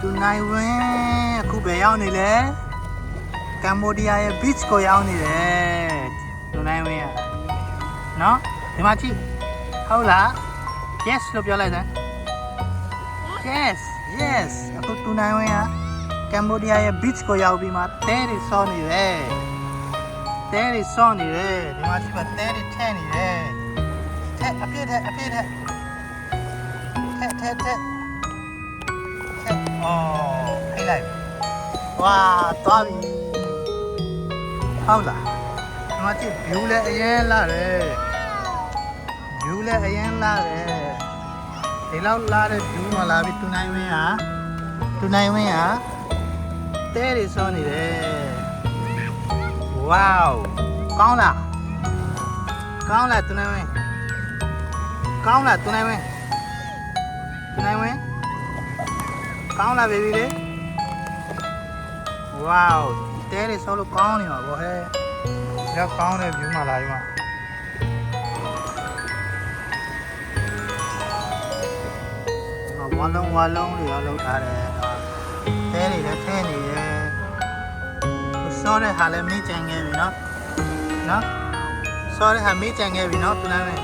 တူနိုင်ဝင်းအခုပဲရောက်နေလေကမ္ဘောဒီးယားရဲ့ beach ကိုရောက်နေတယ်တူနိုင်ဝင်းอ่ะနော်ဒီမှာကြည့်ဟုတ်လား yes လို့ပြောလိုက်တယ် yes အခုတူနိုင်ဝင်းอ่ะကမ္ဘောဒီးယားရဲ့ beach ကိုရောက်ပြီးမှတဲတွေစောနေတယ်တဲတွေစောနေတယ်ဒီမှာကြည့်ပါတဲတွေထဲနေတယ်ထဲအပြည့်ထဲအော်ဖိလိုက်ဝါသွားပြီဟုတ်လားဒီမှာကြည့် view လည်းအရင်လာတယ် view လည်းအရင်လာတယ်ဒီလောက်လာတဲ့ view မှာလာပြီးတူနိုင်ဝင်းဟာတဲတွေစောနေတယ်ဝေါကောင်းလားတူနိုင်ဝင်းကောင်းလားbaby လေဝေါတဲတွေစောလို့ကောင်းနေမှာဗောဟဲ့ရောက်ကောင်းတဲ့ view မှာလာပြီမှာဝါလုံးတွေရောလောက်ထားတယ်တဲတွေလည်းထဲနေတယ်စောတဲ့ဟာလည်းမေးကြံခဲ့ပြီနော်စောတဲ့ဟာမေးကြံခဲ့ပြီနော်တူနိုင်မယ်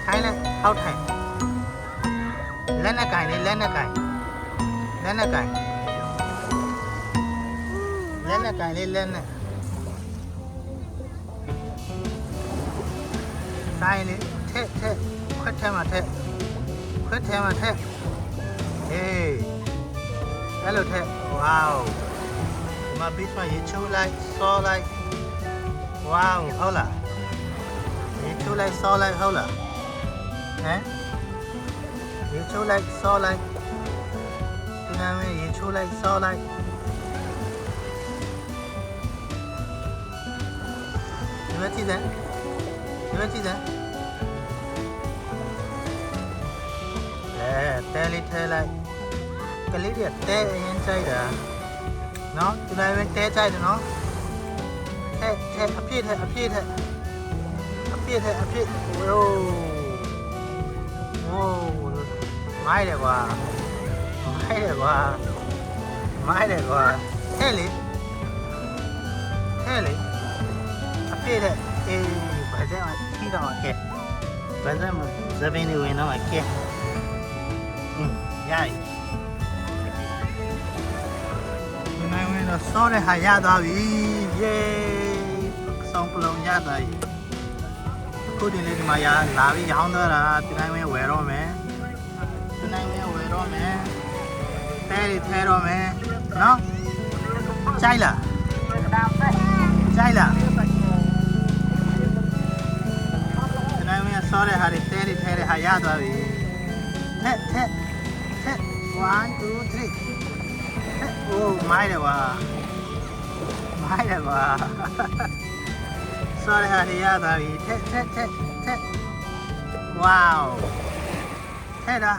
ထိုင်လိုက်ဟောက်ထိုင်လက်နဲ့ကင်လေးလက်နဲ့ကင်လေးလက်နဲ့တိုင်းလေးထက်ခွက်ထဲမှာထက်ဟေးအဲ့လိုထက်ဝေါဒီမှာဘီချ်မှာရေချိုးလိုက်စောလိုက်ဝေါဟုတ်လားရေချိုးလိုက်စောလိုက်ဟုတ်လားဟမ်ရေချိုးလိုက်စောလိုက်ဒီနာမည်ရေချိုးလိုက်စောလိုက်ဒီမှာကြည့်တယ်တဲလေးထဲလိုက်ကလေးတွေကတဲအရင်ကြိုက်တာနော်ဒီနာမည်တဲကြိုက်တယ်နော်ထဲအပြည့်ဝိုးမိုက်တယ်ကွာထဲလေအပြည့်တဲ့အေးဘာကြမ်းထီးတော့ကဲဘာကြမ်းမဇပင်းနေဝင်တော့ကဲရိုက်ဒီနိုင်ဝင်တော့စောတဲ့ဟာရသွားပြီယေဆောင်ပလုံးရသွားပြီအခုဒီလေးဒီမှာလာပြီးရောင်းတော့တာဒီနိုင်ဝင်ဝယ်တော့မယ်တဲတွေထဲတော့မယ်နော်ကြိုက်လားဒီနိုင်ဝင်စောတဲ့ဟာတွေတဲတွေထဲတဲ့ဟာရသွားပြီထက်1 2 3โอ้မိုက်တယ်ကွာစောတဲ့ဟာတွေရသွားပြီထက်ဝေါထဲတာ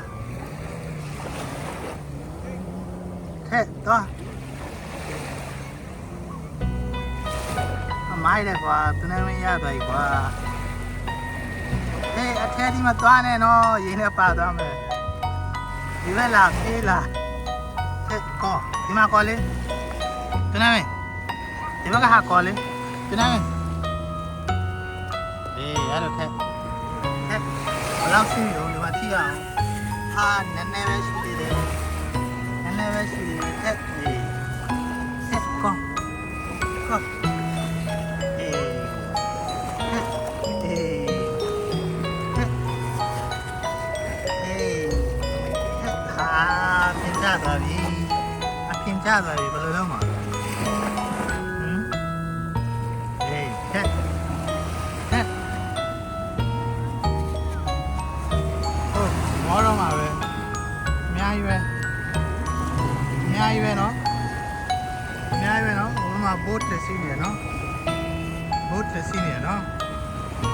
သွားမိုက်တယ်ကွာသူနဲ့မရသွားပြီကွာဟေးအထဲဒီမှာသွားနေနော်ရင်းနဲ့ပါသွားမယ်ဒီဘက်လာပြေးလာကောဒီမှာကောလေသူနဲ့မဒီဘက်ကဟာကောလေသူနဲ့မအဲ့လိုဘယ်လောက်ရှိနေတော့ဒီမှာကြည့်အောင်ဟာနည်းနည်းပဲရှိသေးတယ်ကောအပြင်ကျသွားပြီဘယ်လိုလုပ်မှာထက်ဟုတ်မောတော့မှာပဲအများကြီးပဲနော်ဟိုမှာ boat တစ်စီးနေနော်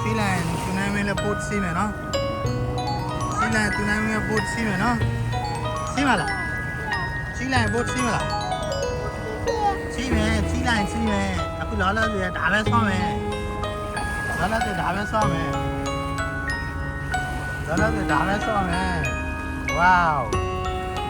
စီးလိုက်တူနိုင်မင်းလည်း boat စီးမယ်နော်စီးမလားစီးလိုက် boat စီးမလားစီးမယ်အခုလောလောဆယ်ဒါပဲဆောင်းမယ်လောလောဆယ်ဒါပဲဆောင်းမယ် Wow